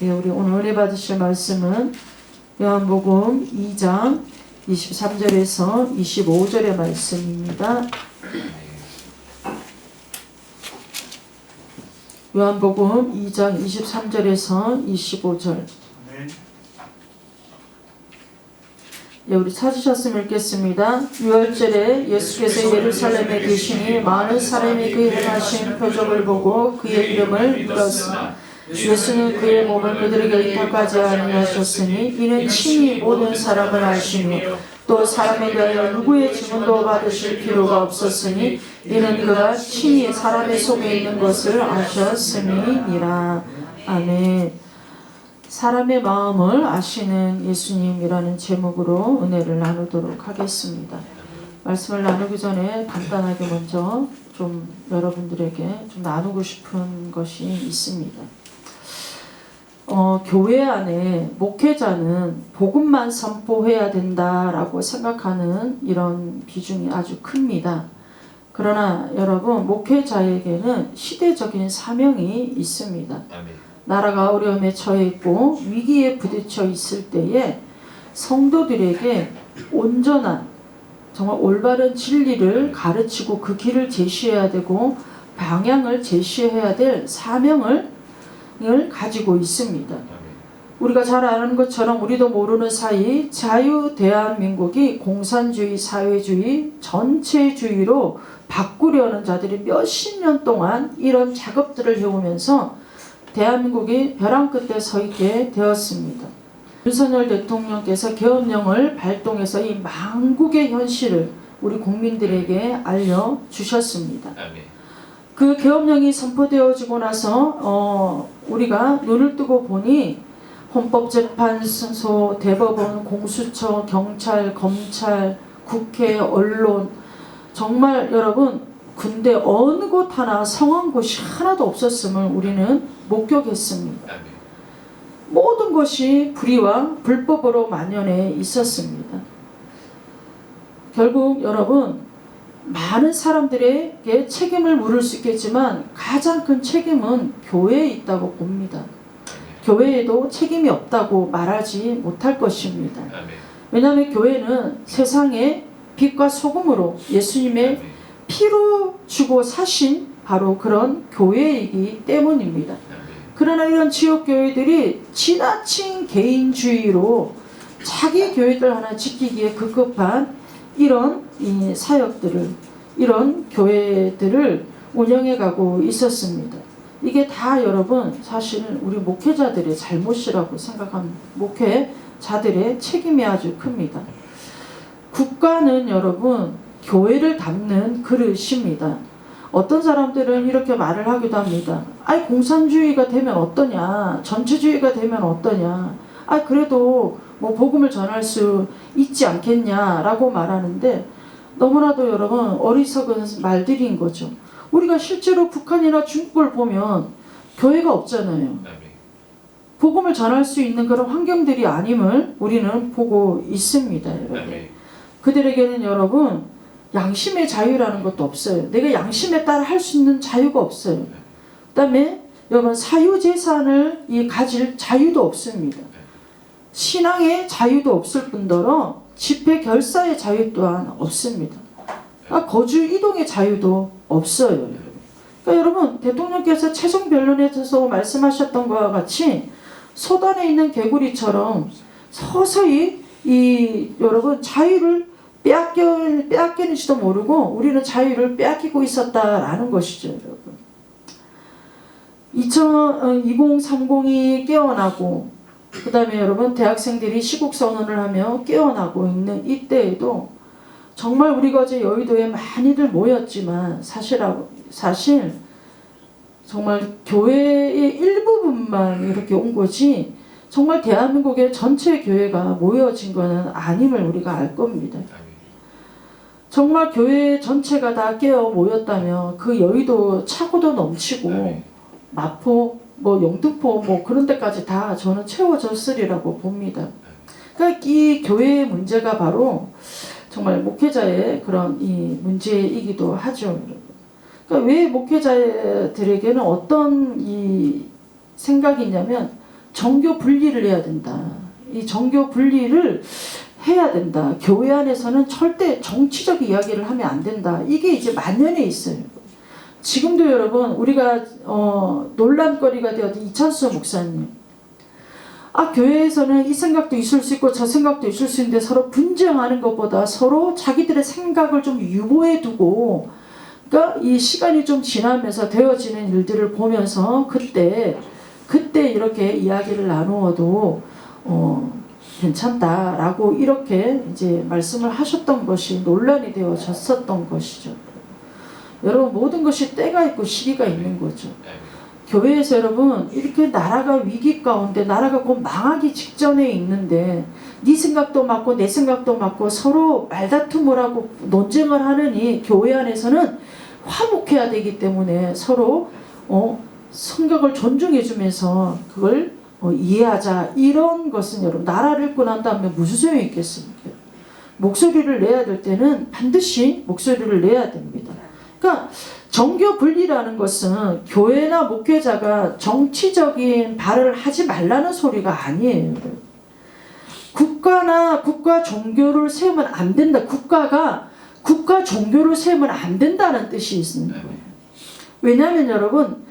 예, 우리 오늘 은혜 받으실 말씀은 요한복음 2장 23절에서 25절의 말씀입니다. 요한복음 2장 23절에서 25절. 예, 우리 찾으셨으면 읽겠습니다. 유월절에 예수께서 예루살렘에 계시니 많은 사람이 그의 행하신 표적을 보고 그의 이름을 믿었으나 예수는 그의 몸을 그들에게 이탈까지 아니하셨으니 이는 친히 모든 사람을 아시며 또 사람에 대하여 누구의 증언도 받으실 필요가 없었으니 이는 그가 친히 사람의 속에 있는 것을 아셨음이니라. 아멘. 사람의 마음을 아시는 예수님이라는 제목으로 은혜를 나누도록 하겠습니다. 말씀을 나누기 전에 간단하게 먼저 좀 여러분들에게 좀 나누고 싶은 것이 있습니다. 교회 안에 목회자는 복음만 선포해야 된다라고 생각하는 이런 비중이 아주 큽니다. 그러나 여러분, 목회자에게는 시대적인 사명이 있습니다. 아멘. 나라가 어려움에 처해 있고 위기에 부딪혀 있을 때에 성도들에게 온전한 정말 올바른 진리를 가르치고 그 길을 제시해야 되고 방향을 제시해야 될 사명을 가지고 있습니다. 우리가 잘 아는 것처럼 우리도 모르는 사이 자유 대한민국이 공산주의 사회주의 전체주의로 바꾸려는 자들이 몇십 년 동안 이런 작업들을 해오면서 대한민국이 벼랑 끝에 서 있게 되었습니다. 윤석열 대통령께서 계엄령을 발동해서 이 망국의 현실을 우리 국민들에게 알려주셨습니다. 그 계엄령이 선포되어지고 나서 우리가 눈을 뜨고 보니 헌법재판소, 대법원, 공수처, 경찰, 검찰, 국회, 언론, 정말 여러분 군대 어느 곳 하나 성한 곳이 하나도 없었음을 우리는 목격했습니다. 모든 것이 불의와 불법으로 만연해 있었습니다. 결국 여러분, 많은 사람들에게 책임을 물을 수 있겠지만 가장 큰 책임은 교회에 있다고 봅니다. 교회에도 책임이 없다고 말하지 못할 것입니다. 왜냐하면 교회는 세상의 빛과 소금으로 예수님의 피로 주고 사신 바로 그런 교회이기 때문입니다. 그러나 이런 지역교회들이 지나친 개인주의로 자기 교회들 하나 지키기에 급급한 이런 사역들을, 이런 교회들을 운영해가고 있었습니다. 이게 다 여러분 사실 우리 목회자들의 잘못이라고 생각합니다. 목회자들의 책임이 아주 큽니다. 국가는 여러분 교회를 담는 그릇입니다. 어떤 사람들은 이렇게 말을 하기도 합니다. 아이, 공산주의가 되면 어떠냐, 전체주의가 되면 어떠냐, 아 그래도 뭐 복음을 전할 수 있지 않겠냐라고 말하는데 너무나도 여러분 어리석은 말들인 거죠. 우리가 실제로 북한이나 중국을 보면 교회가 없잖아요. 복음을 전할 수 있는 그런 환경들이 아님을 우리는 보고 있습니다. 여러분. 그들에게는 여러분 양심의 자유라는 것도 없어요. 내가 양심에 따라 할 수 있는 자유가 없어요. 그 다음에 여러분 사유재산을 가질 자유도 없습니다. 신앙의 자유도 없을 뿐더러 집회 결사의 자유 또한 없습니다. 거주 이동의 자유도 없어요. 그러니까 여러분 대통령께서 최종 변론에서 말씀하셨던 것과 같이 소단에 있는 개구리처럼 서서히 여러분 자유를 빼앗기는지도 모르고 우리는 자유를 빼앗기고 있었다라는 것이죠. 여러분 2030이 깨어나고 그 다음에 여러분 대학생들이 시국선언을 하며 깨어나고 있는 이때에도 정말 우리가 어제 여의도에 많이들 모였지만 사실 정말 교회의 일부분만 이렇게 온 거지 정말 대한민국의 전체 교회가 모여진 것은 아님을 우리가 알 겁니다. 정말 교회 전체가 다 깨어 모였다면 그 여의도 차고도 넘치고 마포, 영등포 그런 데까지 다 저는 채워졌으리라고 봅니다. 그러니까 이 교회의 문제가 바로 정말 목회자의 그런 이 문제이기도 하죠. 그러니까 왜 목회자들에게는 어떤 이 생각이 있냐면 정교 분리를 해야 된다. 이 정교 분리를 해야 된다. 교회 안에서는 절대 정치적 이야기를 하면 안 된다. 이게 이제 만연해 있어요. 지금도 여러분 우리가 논란거리가 되었던 이찬수 목사님, 교회에서는 이 생각도 있을 수 있고 저 생각도 있을 수 있는데 서로 분쟁하는 것보다 서로 자기들의 생각을 좀 유보해 두고, 그러니까 이 시간이 좀 지나면서 되어지는 일들을 보면서 그때 이렇게 이야기를 나누어도 괜찮다라고 이렇게 이제 말씀을 하셨던 것이 논란이 되어졌었던 것이죠. 여러분, 모든 것이 때가 있고 시기가 있는 거죠. 교회에서 여러분 이렇게 나라가 위기 가운데, 나라가 곧 망하기 직전에 있는데 네 생각도 맞고 내 생각도 맞고 서로 말다툼을 하고 논쟁을 하느니 교회 안에서는 화목해야 되기 때문에 서로 성격을 존중해 주면서 그걸 이해하자. 이런 것은 여러분, 나라를 잃고 난 다음에 무슨 소용이 있겠습니까? 목소리를 내야 될 때는 반드시 목소리를 내야 됩니다. 그러니까 정교 분리라는 것은 교회나 목회자가 정치적인 발언을 하지 말라는 소리가 아니에요. 국가나 국가 종교를 세우면 안 된다. 국가가 국가 종교를 세우면 안 된다는 뜻이 있는 거예요. 왜냐하면 여러분,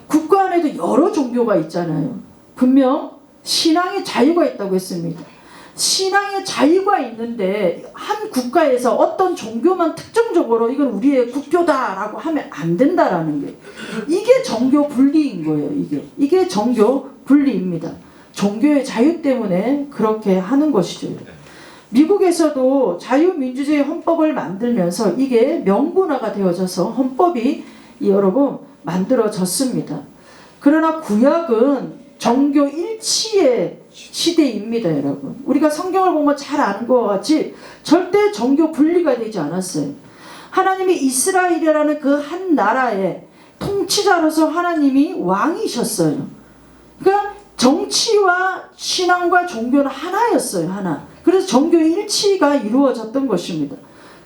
국가 안에도 여러 종교가 있잖아요. 분명 신앙의 자유가 있다고 했습니다. 신앙의 자유가 있는데 한 국가에서 어떤 종교만 특정적으로 이건 우리의 국교다라고 하면 안 된다라는 게, 이게 정교 분리인 거예요. 이게 정교 분리입니다. 종교의 자유 때문에 그렇게 하는 것이죠. 미국에서도 자유민주주의 헌법을 만들면서 이게 명문화가 되어져서 헌법이 여러분 만들어졌습니다. 그러나 구약은 정교 일치의 시대입니다, 여러분. 우리가 성경을 보면 잘 아는 것과 같이 절대 정교 분리가 되지 않았어요. 하나님이 이스라엘이라는 그 한 나라의 통치자로서 하나님이 왕이셨어요. 그러니까 정치와 신앙과 종교는 하나였어요, 하나. 그래서 정교 일치가 이루어졌던 것입니다.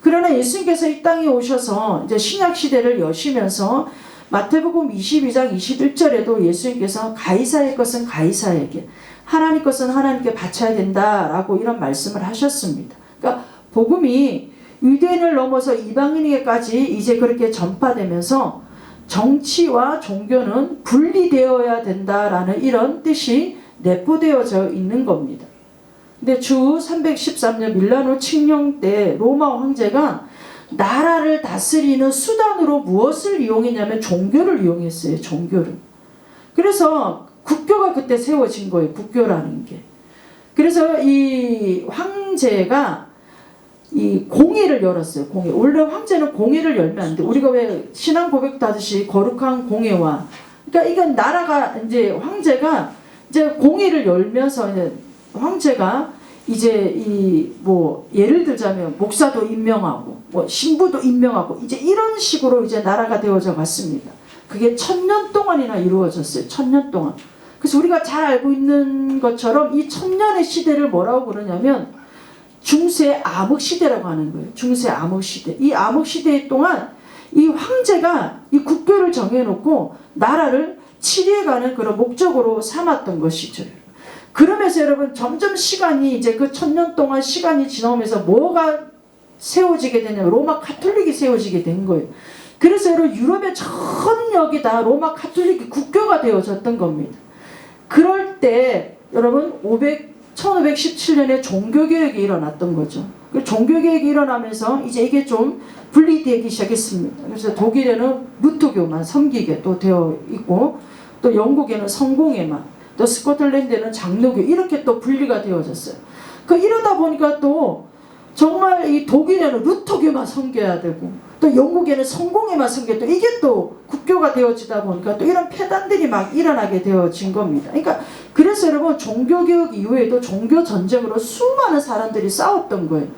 그러나 예수님께서 이 땅에 오셔서 이제 신약 시대를 여시면서 마태복음 22장 21절에도 예수님께서 가이사의 것은 가이사에게, 하나님 것은 하나님께 바쳐야 된다라고 이런 말씀을 하셨습니다. 그러니까 복음이 유대인을 넘어서 이방인에게까지 이제 그렇게 전파되면서 정치와 종교는 분리되어야 된다라는 이런 뜻이 내포되어져 있는 겁니다. 근데 주 313년 밀라노 칙령 때 로마 황제가 나라를 다스리는 수단으로 무엇을 이용했냐면 종교를 이용했어요. 종교를. 그래서 국교가 그때 세워진 거예요. 국교라는 게. 그래서 이 황제가 이 공회를 열었어요. 공회. 원래 황제는 공회를 열면 안 돼. 우리가 왜 신앙 고백도 하듯이 거룩한 공회와, 그러니까 이건 나라가 이제 황제가 이제 공회를 열면서 이제 황제가 이제 이 뭐 예를 들자면 목사도 임명하고 뭐 신부도 임명하고 이제 이런 식으로 이제 나라가 되어져 갔습니다. 그게 1000년 동안이나 이루어졌어요. 1000년 동안. 그래서 우리가 잘 알고 있는 것처럼 이 1000년의 시대를 뭐라고 그러냐면 중세 암흑 시대라고 하는 거예요. 중세 암흑 시대. 이 암흑 시대 동안 이 황제가 이 국교를 정해놓고 나라를 치리해가는 그런 목적으로 삼았던 것이죠. 그러면서 여러분 점점 시간이 이제 그 1000년 동안 시간이 지나오면서 뭐가 세워지게 되냐면 로마 카톨릭이 세워지게 된 거예요. 그래서 여러분 유럽의 전역이 다 로마 카톨릭이 국교가 되어졌던 겁니다. 그럴 때 여러분 1517년에 종교개혁이 일어났던 거죠. 그 종교개혁이 일어나면서 이제 이게 좀 분리되기 시작했습니다. 그래서 독일에는 루터교만 섬기게 또 되어 있고, 또 영국에는 성공회만, 또 스코틀랜드는 장로교, 이렇게 또 분리가 되어졌어요. 이러다 보니까 또 정말 이 독일에는 루터교만 섬겨야 되고, 또 영국에는 성공회만 섬겨야 되고, 이게 또 국교가 되어지다 보니까 또 이런 폐단들이 막 일어나게 되어진 겁니다. 그러니까 그래서 여러분 종교개혁 이후에도 종교전쟁으로 수많은 사람들이 싸웠던 거예요.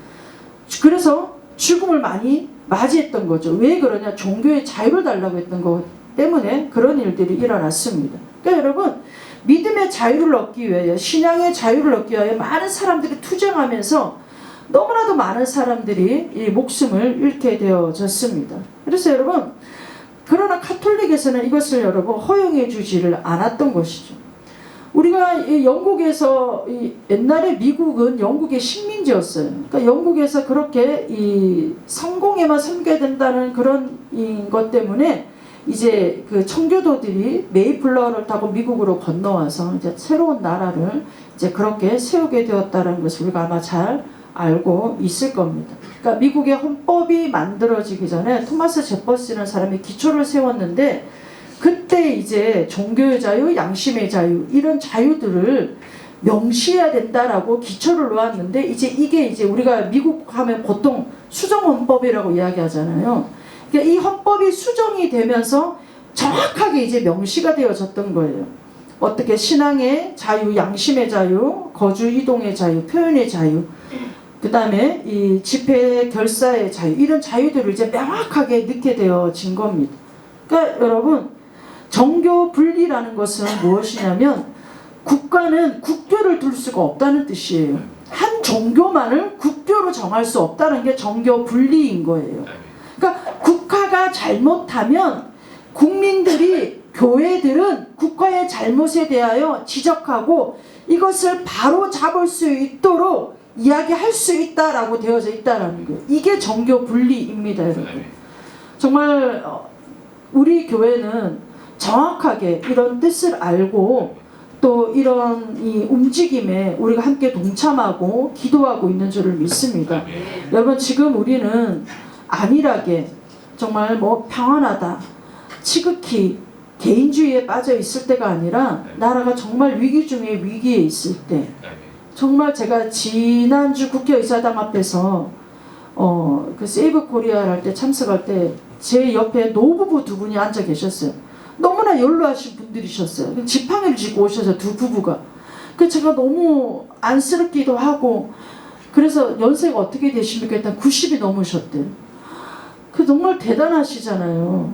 그래서 죽음을 많이 맞이했던 거죠. 왜 그러냐? 종교의 자유를 달라고 했던 것 때문에 그런 일들이 일어났습니다. 그러니까 여러분 믿음의 자유를 얻기 위해, 신앙의 자유를 얻기 위해 많은 사람들이 투쟁하면서 너무나도 많은 사람들이 이 목숨을 잃게 되어졌습니다. 그래서 여러분, 그러나 카톨릭에서는 이것을 여러분 허용해 주지를 않았던 것이죠. 우리가 이 영국에서 옛날에 미국은 영국의 식민지였어요. 그러니까 영국에서 그렇게 이 성공에만 섬겨야 된다는 그런 것 때문에 이제 그 청교도들이 메이플라워를 타고 미국으로 건너와서 이제 새로운 나라를 이제 그렇게 세우게 되었다는 것을 우리가 아마 잘 알고 있을 겁니다. 그러니까 미국의 헌법이 만들어지기 전에 토마스 제퍼슨이라는 사람이 기초를 세웠는데, 그때 이제 종교의 자유, 양심의 자유 이런 자유들을 명시해야 된다라고 기초를 놓았는데, 이게 이제 우리가 미국 하면 보통 수정헌법이라고 이야기하잖아요. 그러니까 이 헌법이 수정이 되면서 정확하게 이제 명시가 되어졌던 거예요. 어떻게 신앙의 자유, 양심의 자유, 거주 이동의 자유, 표현의 자유, 그 다음에 이 집회 결사의 자유, 이런 자유들을 이제 명확하게 넣게 되어진 겁니다. 그러니까 여러분, 정교 분리라는 것은 무엇이냐면 국가는 국교를 둘 수가 없다는 뜻이에요. 한 종교만을 국교로 정할 수 없다는 게 정교 분리인 거예요. 그러니까 국가가 잘못하면 국민들이, 교회들은 국가의 잘못에 대하여 지적하고 이것을 바로 잡을 수 있도록 이야기할 수 있다라고 되어져 있다는 거예요. 이게 정교 분리입니다, 여러분. 정말 우리 교회는 정확하게 이런 뜻을 알고 또 이런 이 움직임에 우리가 함께 동참하고 기도하고 있는 줄을 믿습니다. 여러분, 지금 우리는 안일하게 정말 뭐 평안하다, 지극히 개인주의에 빠져 있을 때가 아니라 나라가 정말 위기 중에 위기에 있을 때, 정말 제가 지난주 국회의사당 앞에서 그 세이브 코리아 할 때 참석할 때 제 옆에 노부부 두 분이 앉아 계셨어요. 너무나 연로하신 분들이셨어요. 지팡이를 쥐고 오셔서 두 부부가. 그 제가 너무 안쓰럽기도 하고, 그래서 연세가 어떻게 되십니까? 일단 90이 넘으셨대요. 그 정말 대단하시잖아요.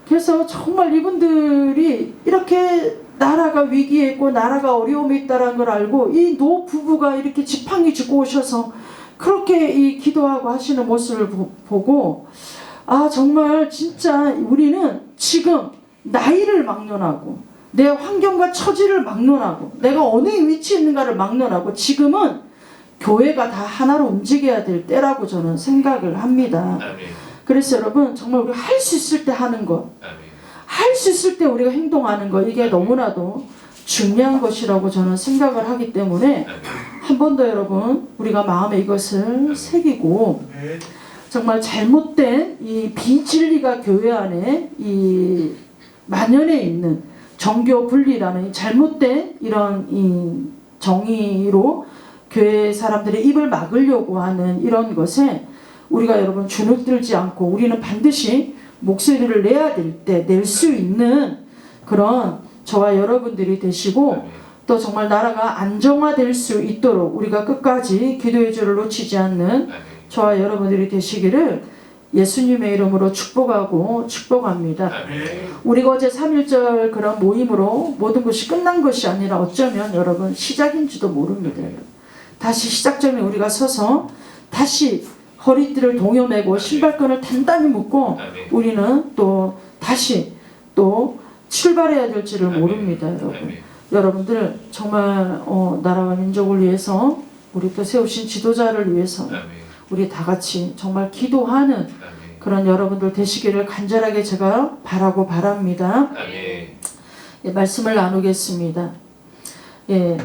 그래서 정말 이분들이 이렇게 나라가 위기에 있고 나라가 어려움에 있다는 걸 알고 이 노 부부가 이렇게 지팡이 쥐고 오셔서 그렇게 이 기도하고 하시는 모습을 보고, 아, 정말 진짜 우리는 지금 나이를 막론하고 내 환경과 처지를 막론하고 내가 어느 위치에 있는가를 막론하고 지금은 교회가 다 하나로 움직여야 될 때라고 저는 생각을 합니다. 그래서 여러분, 정말 우리가 할 수 있을 때 하는 것, 할 수 있을 때 우리가 행동하는 것, 이게 너무나도 중요한 것이라고 저는 생각을 하기 때문에 한 번 더 여러분, 우리가 마음에 이것을 새기고 정말 잘못된 이 비진리가 교회 안에 이 만연해 있는 정교 분리라는 잘못된 이런 이 정의로 교회 사람들의 입을 막으려고 하는 이런 것에 우리가 여러분 주눅들지 않고 우리는 반드시 목소리를 내야 될 때 낼 수 있는 그런 저와 여러분들이 되시고, 또 정말 나라가 안정화될 수 있도록 우리가 끝까지 기도의 줄을 놓치지 않는 저와 여러분들이 되시기를 예수님의 이름으로 축복하고 축복합니다. 우리가 어제 3.1절 그런 모임으로 모든 것이 끝난 것이 아니라 어쩌면 여러분 시작인지도 모릅니다. 다시 시작점에 우리가 서서 다시 허리띠를 동여매고 신발끈을 단단히 묶고 우리는 또 다시 또 출발해야 될지를 모릅니다. 여러분들 정말 나라와 민족을 위해서, 우리 또 세우신 지도자를 위해서 우리 다 같이 정말 기도하는 그런 여러분들 되시기를 간절하게 제가 바라고 바랍니다. 예, 말씀을 나누겠습니다. 예,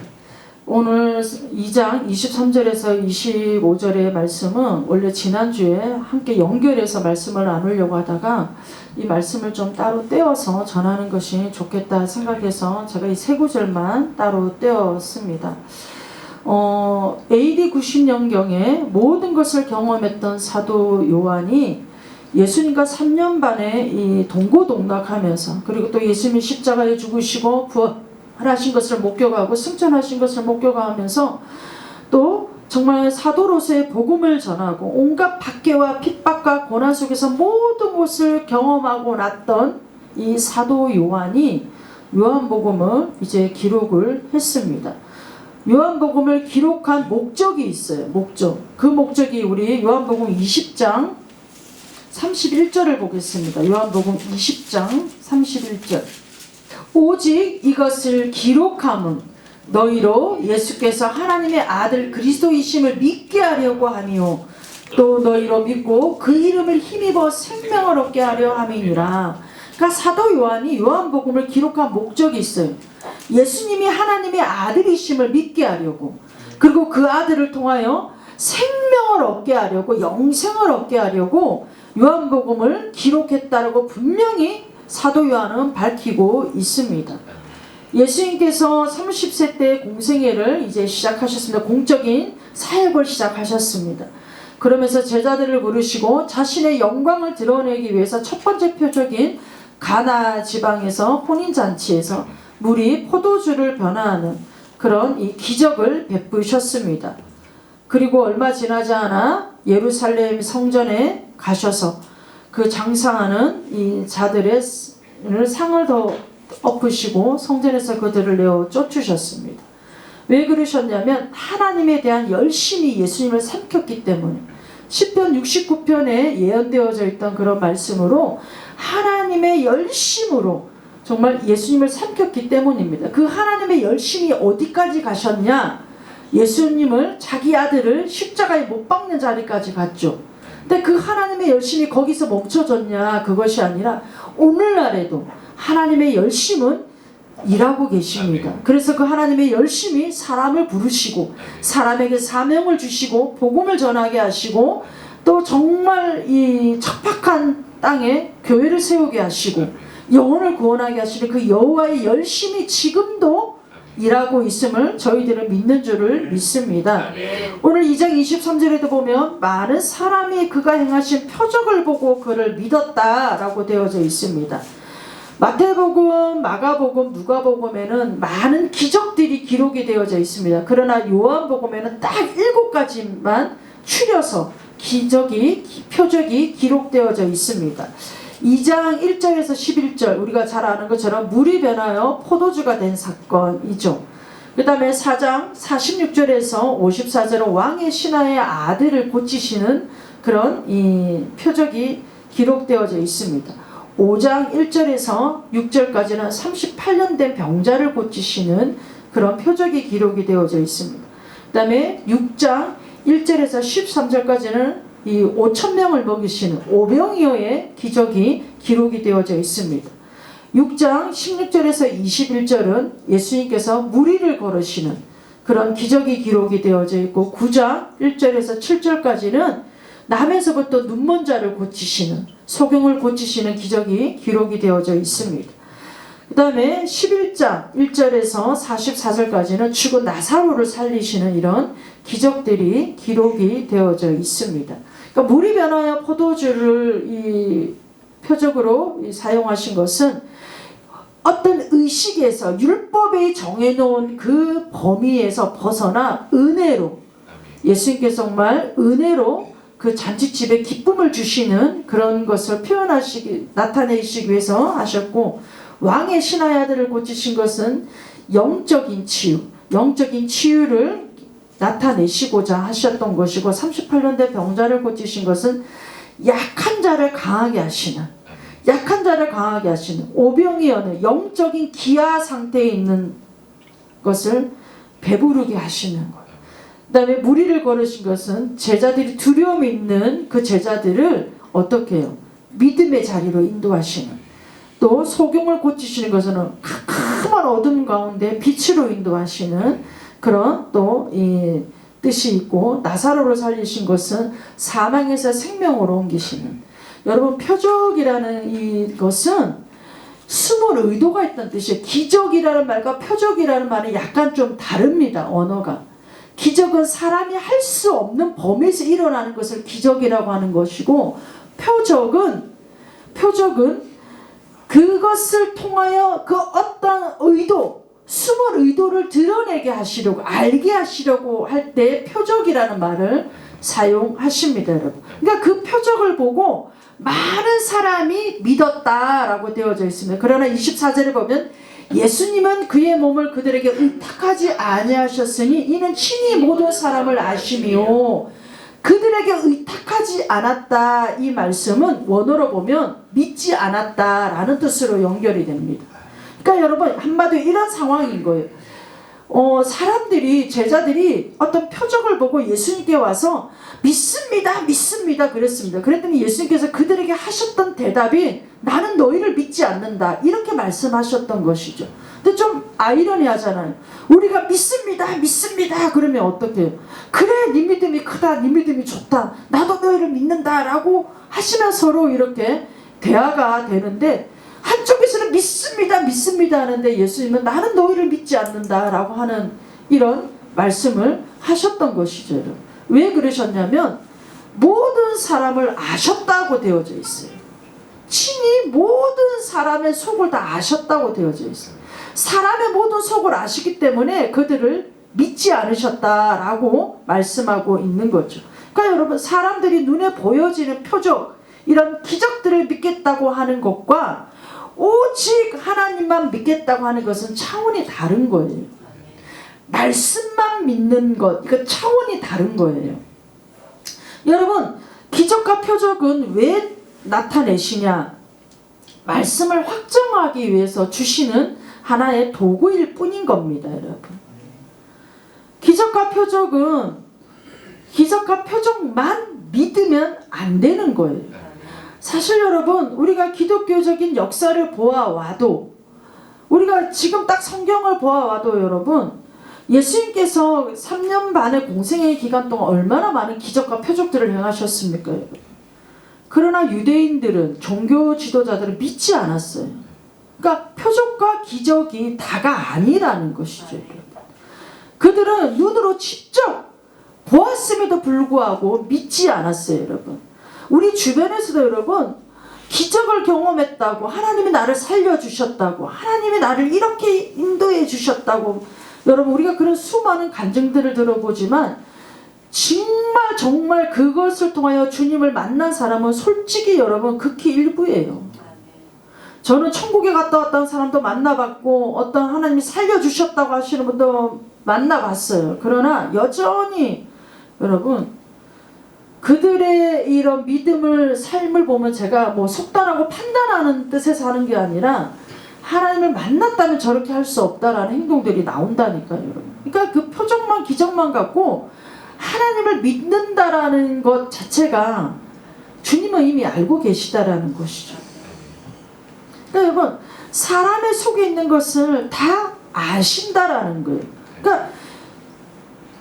오늘 2장 23절에서 25절의 말씀은 원래 지난주에 함께 연결해서 말씀을 나누려고 하다가 이 말씀을 좀 따로 떼어서 전하는 것이 좋겠다 생각해서 제가 이 세 구절만 따로 떼었습니다. AD 90년경에 모든 것을 경험했던 사도 요한이 예수님과 3년 반에 이 동고동락하면서, 그리고 또 예수님이 십자가에 죽으시고 부활하신 것을 목격하고 승천하신 것을 목격하면서 또 정말 사도로서의 복음을 전하고 온갖 박해와 핍박과 고난 속에서 모든 것을 경험하고 났던 이 사도 요한이 요한복음을 이제 기록을 했습니다. 요한복음을 기록한 목적이 있어요. 목적. 그 목적이 우리 요한복음 20장 31절을 보겠습니다. 요한복음 20장 31절. 오직 이것을 기록함은 너희로 예수께서 하나님의 아들 그리스도이심을 믿게 하려고 하며 또 너희로 믿고 그 이름을 힘입어 생명을 얻게 하려 함이니라. 그러니까 사도 요한이 요한복음을 기록한 목적이 있어요. 예수님이 하나님의 아들이심을 믿게 하려고, 그리고 그 아들을 통하여 생명을 얻게 하려고, 영생을 얻게 하려고 요한복음을 기록했다라고 분명히 사도 요한은 밝히고 있습니다. 예수님께서 30세 때 공생애를 이제 시작하셨습니다. 공적인 사역을 시작하셨습니다. 그러면서 제자들을 부르시고 자신의 영광을 드러내기 위해서 첫 번째 표적인 가나 지방에서 혼인잔치에서 물이 포도주를 변화하는 그런 이 기적을 베푸셨습니다. 그리고 얼마 지나지 않아 예루살렘 성전에 가셔서 그 장사하는 이 자들의 상을 더 엎으시고 성전에서 그들을 내어 쫓으셨습니다. 왜 그러셨냐면 하나님에 대한 열심히 예수님을 삼켰기 때문에, 시편 69편에 예언되어져 있던 그런 말씀으로 하나님의 열심으로 정말 예수님을 삼켰기 때문입니다. 그 하나님의 열심이 어디까지 가셨냐? 예수님을, 자기 아들을 십자가에 못 박는 자리까지 갔죠. 근데 그 하나님의 열심이 거기서 멈춰졌냐? 그것이 아니라 오늘날에도 하나님의 열심은 일하고 계십니다. 그래서 그 하나님의 열심이 사람을 부르시고 사람에게 사명을 주시고 복음을 전하게 하시고 또 정말 이 척박한 땅에 교회를 세우게 하시고 영혼을 구원하게 하시는 그 여호와의 열심이 지금도 일하고 있음을 저희들은 믿는 줄을 믿습니다. 오늘 2장 23절에도 보면 많은 사람이 그가 행하신 표적을 보고 그를 믿었다라고 되어져 있습니다. 마태복음, 마가복음, 누가복음에는 많은 기적들이 기록이 되어져 있습니다. 그러나 요한복음에는 딱 7가지만 추려서 표적이 기록되어져 있습니다. 2장 1절에서 11절, 우리가 잘 아는 것처럼 물이 변하여 포도주가 된 사건이죠. 그 다음에 4장 46절에서 54절은 왕의 신하의 아들을 고치시는 그런 이 표적이 기록되어져 있습니다. 5장 1절에서 6절까지는 38년 된 병자를 고치시는 그런 표적이 기록이 되어져 있습니다. 그 다음에 6장 1절에서 13절까지는 이 5,000명을 먹이시는 오병이어의 기적이 기록이 되어져 있습니다. 6장 16절에서 21절은 예수님께서 무리를 걸으시는 그런 기적이 기록이 되어져 있고, 9장 1절에서 7절까지는 남에서부터 눈먼 자를 고치시는, 소경을 고치시는 기적이 기록이 되어져 있습니다. 그 다음에 11장 1절에서 44절까지는 죽은 나사로를 살리시는 이런 기적들이 기록이 되어져 있습니다. 그러니까 물이 변하여 포도주를 이 표적으로 사용하신 것은 어떤 의식에서 율법에 정해놓은 그 범위에서 벗어나 은혜로, 예수님께서 정말 은혜로 그 잔치집에 기쁨을 주시는 그런 것을 나타내시기 위해서 하셨고, 왕의 신하의 아들을 고치신 것은 영적인 치유를 나타내시고자 하셨던 것이고, 38년 된 병자를 고치신 것은 약한 자를 강하게 하시는 오병이어는 영적인 기아 상태에 있는 것을 배부르게 하시는 거예요. 그 다음에 무리를 걸으신 것은 제자들이 두려움 있는 그 제자들을 어떻게 해요? 믿음의 자리로 인도하시는, 또 소경을 고치시는 것은 캄캄한 어둠 가운데 빛으로 인도하시는 그런 또 이 뜻이 있고, 나사로를 살리신 것은 사망에서 생명으로 옮기시는, 여러분 표적이라는 이것은 숨은 의도가 있다는 뜻이에요. 기적이라는 말과 표적이라는 말은 약간 좀 다릅니다. 언어가. 기적은 사람이 할 수 없는 범위에서 일어나는 것을 기적이라고 하는 것이고, 표적은 그것을 통하여 그 어떤 의도, 숨은 의도를 드러내게 하시려고, 알게 하시려고 할 때 표적이라는 말을 사용하십니다, 여러분. 그러니까 그 표적을 보고 많은 사람이 믿었다라고 되어져 있습니다. 그러나 24절에 보면 예수님은 그의 몸을 그들에게 의탁하지 아니하셨으니 이는 친히 모든 사람을 아시며 그들에게 의탁하지 않았다. 이 말씀은 원어로 보면 믿지 않았다라는 뜻으로 연결이 됩니다. 그러니까 여러분 한마디로 이런 상황인 거예요. 사람들이 제자들이 어떤 표적을 보고 예수님께 와서 믿습니다 믿습니다 그랬습니다. 그랬더니 예수님께서 그들에게 하셨던 대답이 나는 너희를 믿지 않는다 이렇게 말씀하셨던 것이죠. 근데 좀 아이러니하잖아요. 우리가 믿습니다 믿습니다 그러면 어떻게 해요? 그래 네 믿음이 크다 네 믿음이 좋다 나도 너희를 믿는다 라고 하시면 서로 이렇게 대화가 되는데, 한쪽에서는 믿습니다 믿습니다 하는데 예수님은 나는 너희를 믿지 않는다 라고 하는 이런 말씀을 하셨던 것이죠. 왜 그러셨냐면 모든 사람을 아셨다고 되어져 있어요. 친히 모든 사람의 속을 다 아셨다고 되어져 있어요. 사람의 모든 속을 아시기 때문에 그들을 믿지 않으셨다라고 말씀하고 있는 거죠. 그러니까 여러분 사람들이 눈에 보여지는 표적 이런 기적들을 믿겠다고 하는 것과 오직 하나님만 믿겠다고 하는 것은 차원이 다른 거예요. 말씀만 믿는 것 이거 차원이 다른 거예요. 여러분 기적과 표적은 왜 나타내시냐? 말씀을 확정하기 위해서 주시는 하나의 도구일 뿐인 겁니다. 여러분 기적과 표적만 믿으면 안 되는 거예요. 사실 여러분 우리가 기독교적인 역사를 보아와도 우리가 지금 딱 성경을 보아와도 여러분 예수님께서 3년 반의 공생의 기간 동안 얼마나 많은 기적과 표적들을 행하셨습니까? 여러분? 그러나 유대인들은 종교 지도자들은 믿지 않았어요. 그러니까 표적과 기적이 다가 아니라는 것이죠. 여러분. 그들은 눈으로 직접 보았음에도 불구하고 믿지 않았어요. 여러분. 우리 주변에서도 여러분 기적을 경험했다고 하나님이 나를 살려주셨다고 하나님이 나를 이렇게 인도해 주셨다고 여러분 우리가 그런 수많은 간증들을 들어보지만 정말 그것을 통하여 주님을 만난 사람은 솔직히 여러분 극히 일부예요. 저는 천국에 갔다 왔다는 사람도 만나봤고 어떤 하나님이 살려주셨다고 하시는 분도 만나봤어요. 그러나 여전히 여러분 그들의 이런 믿음을 삶을 보면 제가 뭐 속단하고 판단하는 뜻에서 하는 게 아니라 하나님을 만났다면 저렇게 할 수 없다라는 행동들이 나온다니까요. 여러분. 그러니까 그 표적만 기적만 갖고 하나님을 믿는다라는 것 자체가 주님은 이미 알고 계시다라는 것이죠. 그러니까 여러분 사람의 속에 있는 것을 다 아신다라는 거예요. 그러니까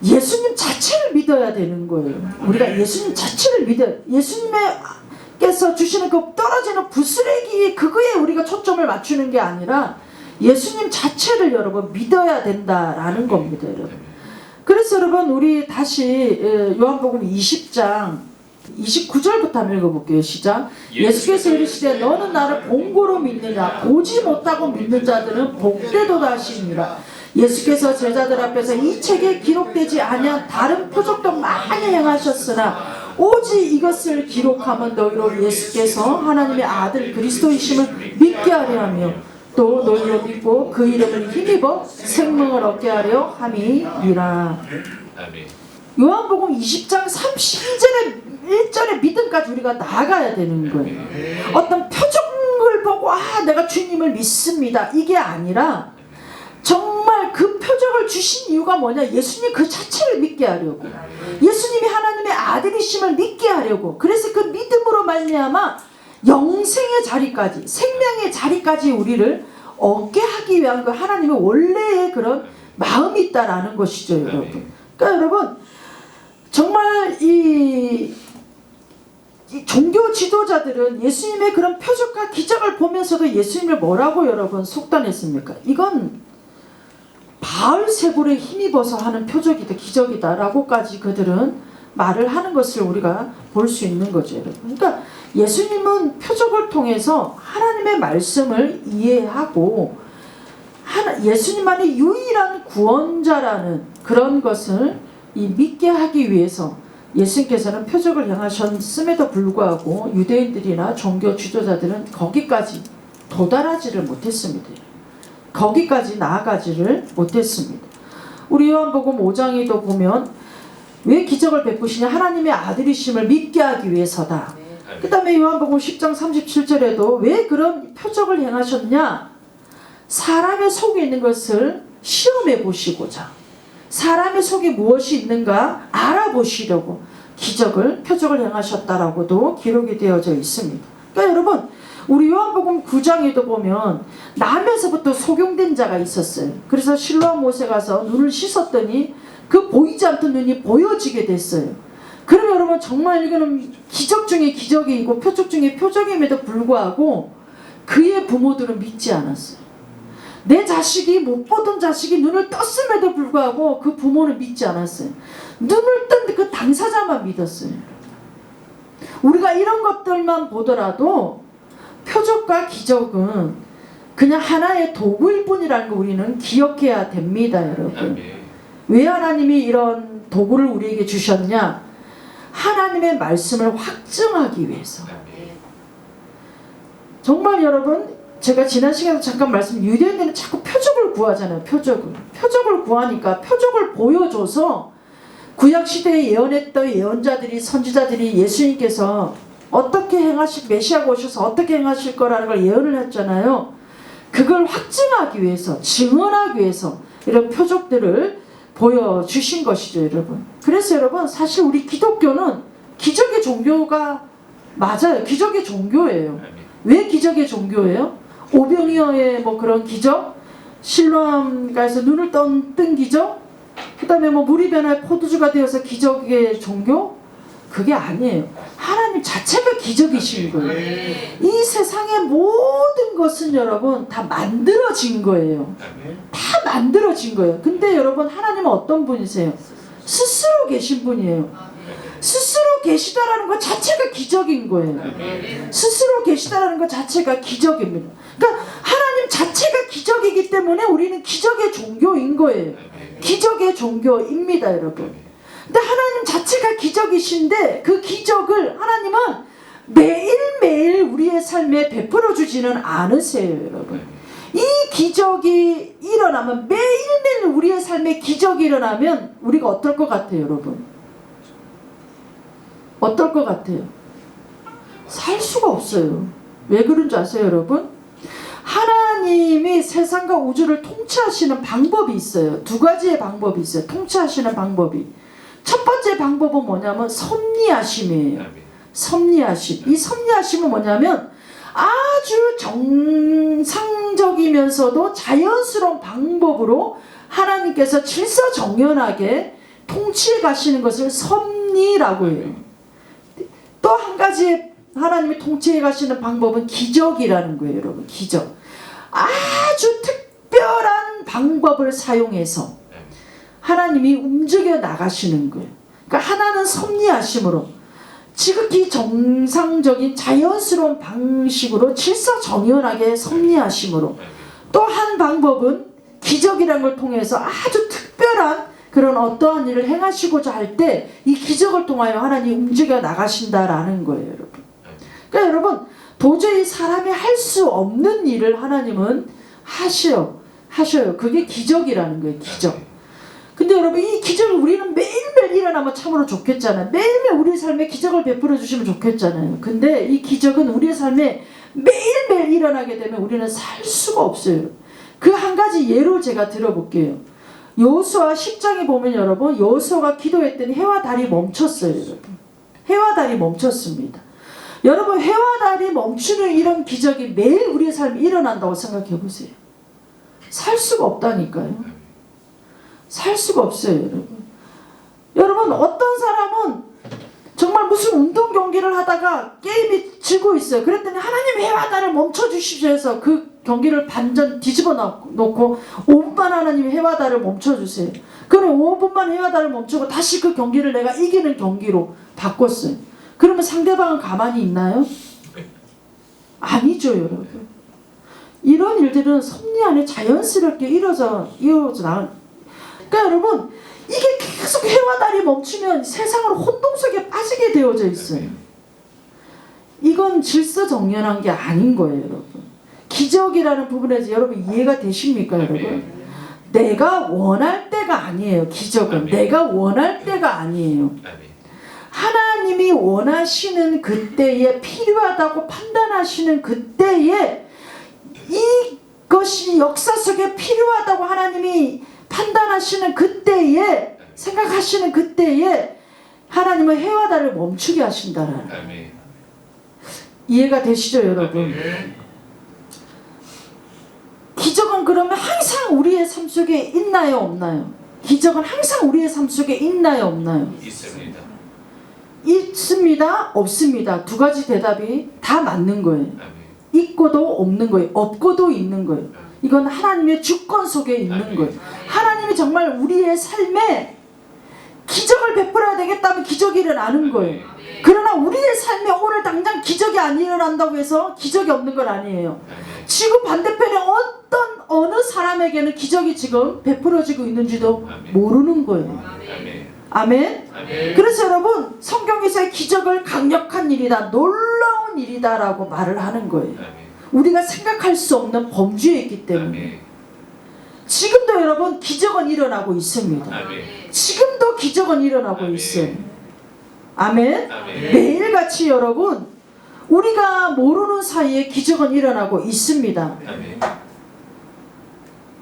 예수님 자체를 믿어야 되는 거예요. 우리가 예수님 자체를 믿어야 예수님께서 주시는 그 떨어지는 부스레기 그거에 우리가 초점을 맞추는 게 아니라 예수님 자체를 여러분 믿어야 된다라는 겁니다. 여러분. 그래서 여러분 우리 다시 요한복음 20장 29절부터 한번 읽어볼게요. 시작. 예수께서 이르시되 너는 나를 본고로 믿느냐 보지 못하고 믿는 자들은 복되도다 하시니라. 예수께서 제자들 앞에서 이 책에 기록되지 아니한 다른 표적도 많이 행하셨으나 오직 이것을 기록하면 너희로 예수께서 하나님의 아들 그리스도이심을 믿게 하려 하며 또 너희로 믿고 그 이름을 힘입어 생명을 얻게 하려 함이니라. 요한복음 20장 1절의 믿음까지 우리가 나아가야 되는 거예요. 어떤 표적을 보고 내가 주님을 믿습니다 이게 아니라 정말 그 표적을 주신 이유가 뭐냐? 예수님 그 자체를 믿게 하려고, 예수님이 하나님의 아들이심을 믿게 하려고. 그래서 그 믿음으로 말미암아 영생의 자리까지 생명의 자리까지 우리를 얻게 하기 위한 그 하나님의 원래의 그런 마음이 있다라는 것이죠. 여러분. 그러니까 여러분 정말 이 종교 지도자들은 예수님의 그런 표적과 기적을 보면서도 예수님을 뭐라고 여러분 속단했습니까? 이건 바알세불에 힘입어서 하는 표적이다 기적이다 라고까지 그들은 말을 하는 것을 우리가 볼 수 있는 거죠. 여러분. 그러니까 예수님은 표적을 통해서 하나님의 말씀을 이해하고 예수님만이 유일한 구원자라는 그런 것을 믿게 하기 위해서 예수님께서는 표적을 행하셨음에도 불구하고 유대인들이나 종교 지도자들은 거기까지 도달하지를 못했습니다. 거기까지 나아가지를 못했습니다. 우리 요한복음 5장에도 보면 왜 기적을 베푸시냐? 하나님의 아들이심을 믿게 하기 위해서다. 그 다음에 요한복음 10장 37절에도 왜 그런 표적을 행하셨냐? 사람의 속에 있는 것을 시험해 보시고자, 사람의 속에 무엇이 있는가 알아보시려고 기적을, 표적을 행하셨다라고도 기록이 되어져 있습니다. 그러니까 여러분, 우리 요한복음 9장에도 보면 남에서부터 속용된 자가 있었어요. 그래서 실로암 못에 가서 눈을 씻었더니 그 보이지 않던 눈이 보여지게 됐어요. 그럼 여러분, 정말 이거는 기적 중에 기적이고 표적 중에 표적임에도 불구하고 그의 부모들은 믿지 않았어요. 내 자식이, 못 보던 자식이 눈을 떴음에도 불구하고 그 부모는 믿지 않았어요. 눈을 뜬 그 당사자만 믿었어요. 우리가 이런 것들만 보더라도 표적과 기적은 그냥 하나의 도구일 뿐이라는 거 우리는 기억해야 됩니다, 여러분. 왜 하나님이 이런 도구를 우리에게 주셨냐? 하나님의 말씀을 확증하기 위해서. 정말 여러분, 제가 지난 시간에 잠깐 유대인들은 자꾸 표적을 구하잖아요. 표적을 구하니까 표적을 보여줘서 구약시대에 예언했던 예언자들이, 선지자들이 메시아가 오셔서 어떻게 행하실 거라는 걸 예언을 했잖아요. 그걸 확증하기 위해서, 증언하기 위해서 이런 표적들을 보여주신 것이죠, 여러분. 그래서 여러분, 사실 우리 기독교는 기적의 종교가 맞아요. 기적의 종교예요. 왜 기적의 종교예요? 오병이어의 그런 기적, 실로암가에서 눈을 뜬 기적, 그 다음에 물이 변화에 포도주가 되어서 기적의 종교? 그게 아니에요. 하나님 자체가 기적이신 거예요. 이 세상의 모든 것은 여러분 다 만들어진 거예요. 다 만들어진 거예요. 근데 여러분, 하나님은 어떤 분이세요? 스스로 계신 분이에요. 스스로 계시다라는 것 자체가 기적인 거예요. 스스로 계시다라는 것 자체가 기적입니다. 그러니까 하나님 자체가 기적이기 때문에 우리는 기적의 종교인 거예요. 기적의 종교입니다, 여러분. 근데 하나님 자체가 기적이신데 그 기적을 하나님은 매일매일 우리의 삶에 베풀어 주지는 않으세요, 여러분. 이 기적이 일어나면, 매일매일 우리의 삶에 기적이 일어나면 우리가 어떨 것 같아요, 여러분? 어떨 것 같아요? 살 수가 없어요. 왜 그런 줄 아세요, 여러분? 하나님이 세상과 우주를 통치하시는 방법이 있어요. 두 가지의 방법이 있어요. 통치하시는 방법이. 첫 번째 방법은 뭐냐면 섭리하심이에요. 섭리하심. 이 섭리하심은 뭐냐면 아주 정상적이면서도 자연스러운 방법으로 하나님께서 질서정연하게 통치해 가시는 것을 섭리라고 해요. 또 한 가지 하나님이 통치해 가시는 방법은 기적이라는 거예요, 여러분. 기적. 아주 특별한 방법을 사용해서 하나님이 움직여 나가시는 거예요. 그러니까 하나는 섭리하심으로, 지극히 정상적인 자연스러운 방식으로 질서정연하게 섭리하심으로, 또 한 방법은 기적이라는 걸 통해서 아주 특별한 그런 어떠한 일을 행하시고자 할 때 이 기적을 통하여 하나님이 움직여 나가신다라는 거예요, 여러분. 그러니까 여러분, 도저히 사람이 할 수 없는 일을 하나님은 하셔요. 그게 기적이라는 거예요, 기적. 근데 여러분, 이 기적을 우리는 매일매일 일어나면 참으로 좋겠잖아요. 매일매일 우리 삶에 기적을 베풀어 주시면 좋겠잖아요. 근데 이 기적은 우리의 삶에 매일매일 일어나게 되면 우리는 살 수가 없어요. 그 한 가지 예로 제가 들어볼게요. 여호수아 10장에 보면 여러분, 여호수아가 기도했더니 해와 달이 멈췄어요, 여러분. 해와 달이 멈췄습니다. 여러분, 해와 달이 멈추는 이런 기적이 매일 우리의 삶에 일어난다고 생각해 보세요. 살 수가 없다니까요. 살 수가 없어요, 여러분. 여러분, 어떤 사람은 정말 무슨 운동 경기를 하다가 게임이 지고 있어요. 그랬더니 하나님 해와 달을 멈춰주십시오 해서 그 경기를 반전 뒤집어 놓고 5분만 하나님 해와 달을 멈춰주세요. 그러면 5분만 해와 달을 멈추고 다시 그 경기를 내가 이기는 경기로 바꿨어요. 그러면 상대방은 가만히 있나요? 아니죠, 여러분. 이런 일들은 섭리 안에 자연스럽게 이루어져 나가는. 그러니까 여러분, 이게 계속 해와 달이 멈추면 세상은 혼동 속에 빠지게 되어져 있어요. 이건 질서정연한 게 아닌 거예요, 여러분. 기적이라는 부분에서 여러분 이해가 되십니까, 여러분? 내가 원할 때가 아니에요, 기적은. 내가 원할 때가 아니에요. 하나님이 원하시는 그때에, 필요하다고 판단하시는 그때에 이 그것이 역사 속에 필요하다고 하나님이 판단하시는 그때에, 생각하시는 그때에 하나님은 해와 달을 멈추게 하신다라는. 이해가 되시죠, 여러분? 기적은 그러면 항상 우리의 삶 속에 있나요, 없나요? 기적은 항상 우리의 삶 속에 있나요, 없나요? 있습니다. 있습니다, 없습니다. 두 가지 대답이 다 맞는 거예요. 있고도 없는 거예요. 없고도 있는 거예요. 이건 하나님의 주권 속에 있는 거예요. 하나님이 정말 우리의 삶에 기적을 베풀어야 되겠다면 기적이 일어나는 거예요. 그러나 우리의 삶에 오늘 당장 기적이 안 일어난다고 해서 기적이 없는 건 아니에요. 지금 반대편에 어느 사람에게는 기적이 지금 베풀어지고 있는지도 모르는 거예요. 아멘. 그래서 여러분, 성경에서의 기적을 강력한 일이다, 놀라운 일이다 라고 말을 하는 거예요. 우리가 생각할 수 없는 범주에 있기 때문에. 지금도 여러분 기적은 일어나고 있습니다. 지금도 기적은 일어나고 있어요. 아멘. 매일같이 여러분 우리가 모르는 사이에 기적은 일어나고 있습니다.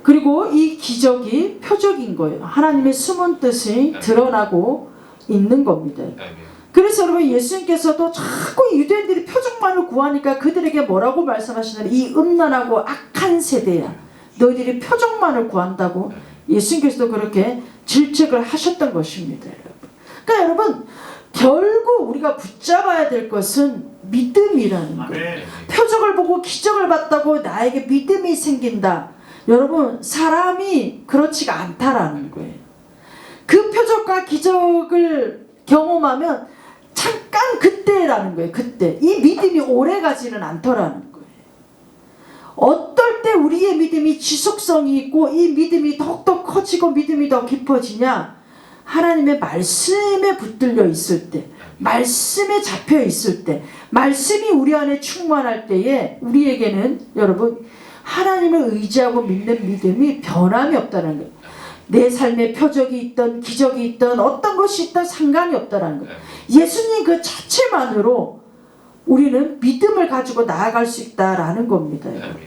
그리고 이 기적이 표적인 거예요. 하나님의 숨은 뜻이 드러나고 있는 겁니다. 그래서 여러분, 예수님께서도 자꾸 유대인들이 표적만을 구하니까 그들에게 뭐라고 말씀하시냐면, 이 음란하고 악한 세대야, 너희들이 표적만을 구한다고 예수님께서도 그렇게 질책을 하셨던 것입니다. 여러분. 그러니까 여러분, 결국 우리가 붙잡아야 될 것은 믿음이라는 거예요. 표적을 보고 기적을 봤다고 나에게 믿음이 생긴다. 여러분, 사람이 그렇지가 않다라는 거예요. 그 표적과 기적을 경험하면 잠깐 그때라는 거예요. 그때. 이 믿음이 오래가지는 않더라는 거예요. 어떨 때 우리의 믿음이 지속성이 있고 이 믿음이 더욱더 커지고 믿음이 더 깊어지냐? 하나님의 말씀에 붙들려 있을 때, 말씀에 잡혀 있을 때, 말씀이 우리 안에 충만할 때에 우리에게는 여러분 하나님을 의지하고 믿는 믿음이 변함이 없다는 거예요. 내 삶에 표적이 있던 기적이 있던 어떤 것이 있던 상관이 없다는 거예요. 예수님 그 자체만으로 우리는 믿음을 가지고 나아갈 수 있다라는 겁니다. 여러분.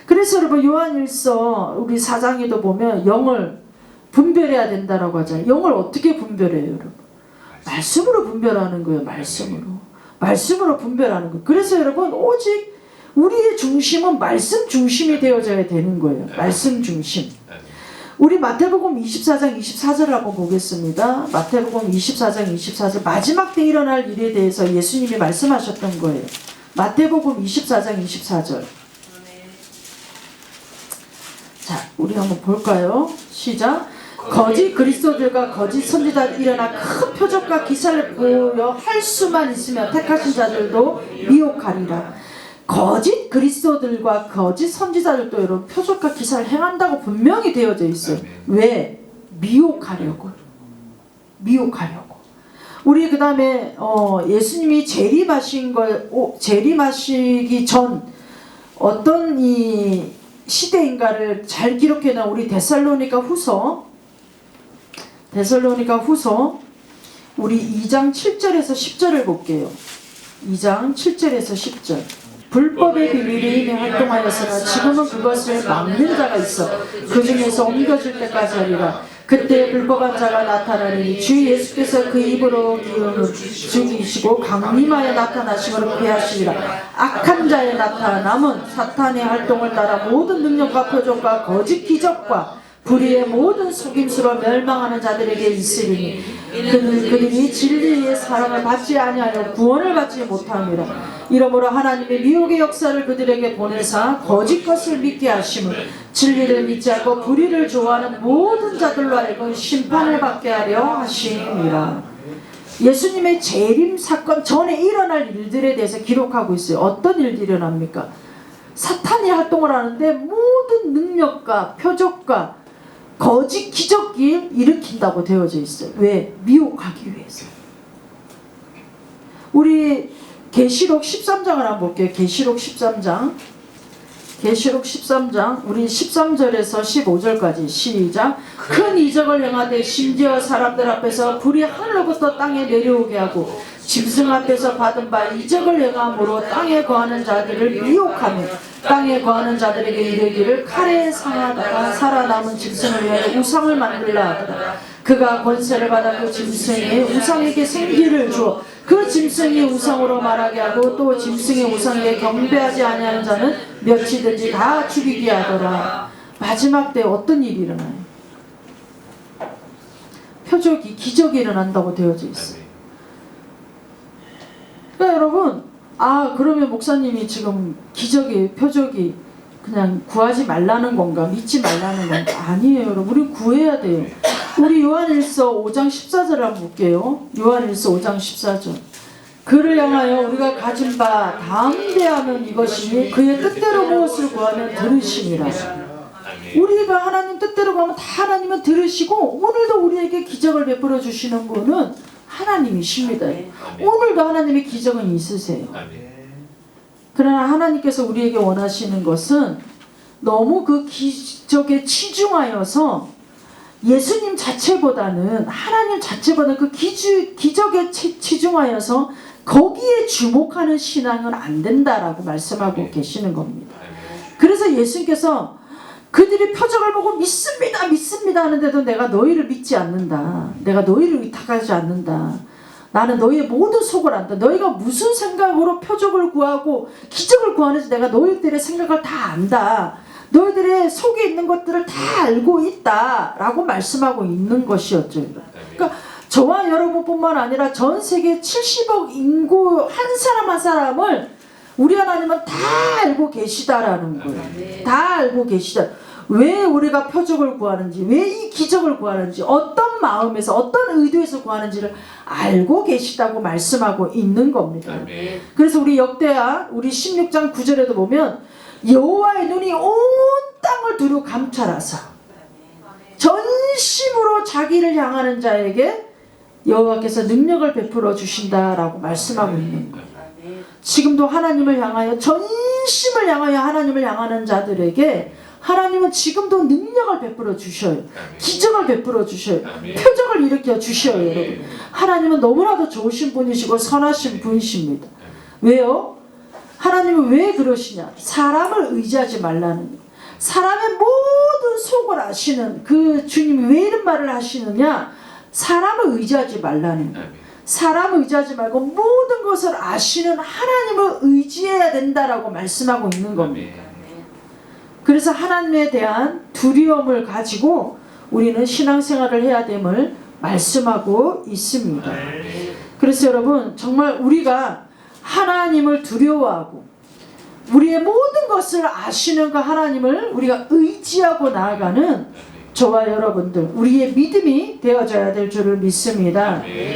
그래서 여러분, 요한일서 우리 4장에도 보면 영을 분별해야 된다라고 하잖아요. 영을 어떻게 분별해요, 여러분? 말씀으로 분별하는 거예요. 말씀으로 분별하는 거예요. 그래서 여러분, 오직 우리의 중심은 말씀 중심이 되어져야 되는 거예요. 말씀 중심. 우리 마태복음 24장 24절 한번 보겠습니다. 마태복음 24장 24절, 마지막 때 일어날 일에 대해서 예수님이 말씀하셨던 거예요. 마태복음 24장 24절. 자, 우리 한번 볼까요? 시작. 거짓 그리스도들과 거짓 선지자들이 일어나 큰 표적과 기사를 보여 할 수만 있으면 택하신 자들도 미혹하리라. 거짓 그리스도들과 거짓 선지자들도 여러분 표적과 기사를 행한다고 분명히 되어져 있어요. 왜? 미혹하려고. 우리 그 다음에 예수님이 재림하시기 전 어떤 이 시대인가를 잘 기록해 놓은 우리 데살로니가 후서 우리 2장 7절에서 10절을 볼게요. 2장 7절에서 10절. 불법의 비밀이 이미 활동하였으나 지금은 그것을 막는 자가 있어 그 중에서 옮겨질 때까지 하리라. 그때 불법한 자가 나타나리니 주 예수께서 그 입으로 기운을 죽이시고 강림하여 나타나심으로 피하시리라. 악한 자의 나타남은 사탄의 활동을 따라 모든 능력과 표적과 거짓 기적과 불의의 모든 속임수로 멸망하는 자들에게 있으리니 그들이 진리의 사랑을 받지 아니하여 구원을 받지 못함이라. 이러므로 하나님의 미혹의 역사를 그들에게 보내사 거짓 것을 믿게 하심을 진리를 믿지 않고 불의를 좋아하는 모든 자들로 하여금 심판을 받게 하려 하심이라. 예수님의 재림 사건 전에 일어날 일들에 대해서 기록하고 있어요. 어떤 일들이 일어납니까? 사탄이 활동을 하는데 모든 능력과 표적과 거짓 기적을 일으킨다고 되어져 있어요. 왜? 미혹하기 위해서. 우리 계시록 13장을 한번 볼게요. 계시록 13장 우리 13절에서 15절까지 시작. 큰 이적을 행하되 심지어 사람들 앞에서 불이 하늘로부터 땅에 내려오게 하고 짐승 앞에서 받은 바 이적을 행함으로 땅에 거하는 자들을 미혹하며 땅에 거하는 자들에게 이르기를 칼에 상하다가 살아남은 짐승을 위하여 우상을 만들라 하더라. 그가 권세를 받아 그 짐승이 우상에게 생기를 주어 그 짐승이 우상으로 말하게 하고 또 짐승의 우상에게 경배하지 아니하는 자는 몇이든지 다 죽이게 하더라. 마지막 때 어떤 일이 일어나요? 표적이 기적이 일어난다고 되어져 있어요. 그러니까 여러분, 그러면 목사님이 지금 기적이 표적이 그냥 구하지 말라는 건가, 믿지 말라는 건가? 아니에요, 여러분. 우리 구해야 돼요. 우리 요한일서 5장 14절 한번 볼게요. 요한일서 5장 14절. 그를 향하여 우리가 가진 바 담대함은 이것이니 그의 뜻대로 무엇을 구하면 들으심이라. 우리가 하나님 뜻대로 가면 다 하나님은 들으시고 오늘도 우리에게 기적을 베풀어 주시는 분은 하나님이십니다. 오늘도 하나님의 기적은 있으세요. 그러나 하나님께서 우리에게 원하시는 것은 너무 그 기적에 치중하여서 예수님 자체보다는 하나님 자체보다는 그 기적에 치중하여서 거기에 주목하는 신앙은 안 된다라고 말씀하고 계시는 겁니다. 그래서 예수님께서 그들이 표적을 보고 믿습니다 믿습니다 하는데도 내가 너희를 믿지 않는다. 내가 너희를 의탁하지 않는다. 나는 너희의 모든 속을 안다. 너희가 무슨 생각으로 표적을 구하고 기적을 구하는지 내가 너희들의 생각을 다 안다. 너희들의 속에 있는 것들을 다 알고 있다 라고 말씀하고 있는 것이었죠. 그러니까 저와 여러분뿐만 아니라 전 세계 70억 인구 한 사람 한 사람을 우리 하나님은 다 알고 계시다라는 거예요. 다 알고 계시다. 왜 우리가 표적을 구하는지, 왜 이 기적을 구하는지, 어떤 마음에서 어떤 의도에서 구하는지를 알고 계시다고 말씀하고 있는 겁니다. 그래서 우리 역대하 우리 16장 9절에도 보면 여호와의 눈이 온 땅을 두루 감찰하사 전심으로 자기를 향하는 자에게 여호와께서 능력을 베풀어 주신다라고 말씀하고 있는 거예요. 지금도 하나님을 향하여 전심을 향하여 하나님을 향하는 자들에게 하나님은 지금도 능력을 베풀어 주셔요. 기적을 베풀어 주셔요. 표적을 일으켜 주셔요. 여러분. 하나님은 너무나도 좋으신 분이시고 선하신 분이십니다. 왜요? 하나님은 왜 그러시냐? 사람을 의지하지 말라는 거예요. 사람의 모든 속을 아시는 그 주님이 왜 이런 말을 하시느냐? 사람을 의지하지 말라는 거예요. 사람을 의지하지 말고 모든 것을 아시는 하나님을 의지해야 된다라고 말씀하고 있는 겁니다. 그래서 하나님에 대한 두려움을 가지고 우리는 신앙생활을 해야 됨을 말씀하고 있습니다. 그래서 여러분 정말 우리가 하나님을 두려워하고 우리의 모든 것을 아시는 그 하나님을 우리가 의지하고 나아가는 저와 여러분들 우리의 믿음이 되어져야 될 줄을 믿습니다.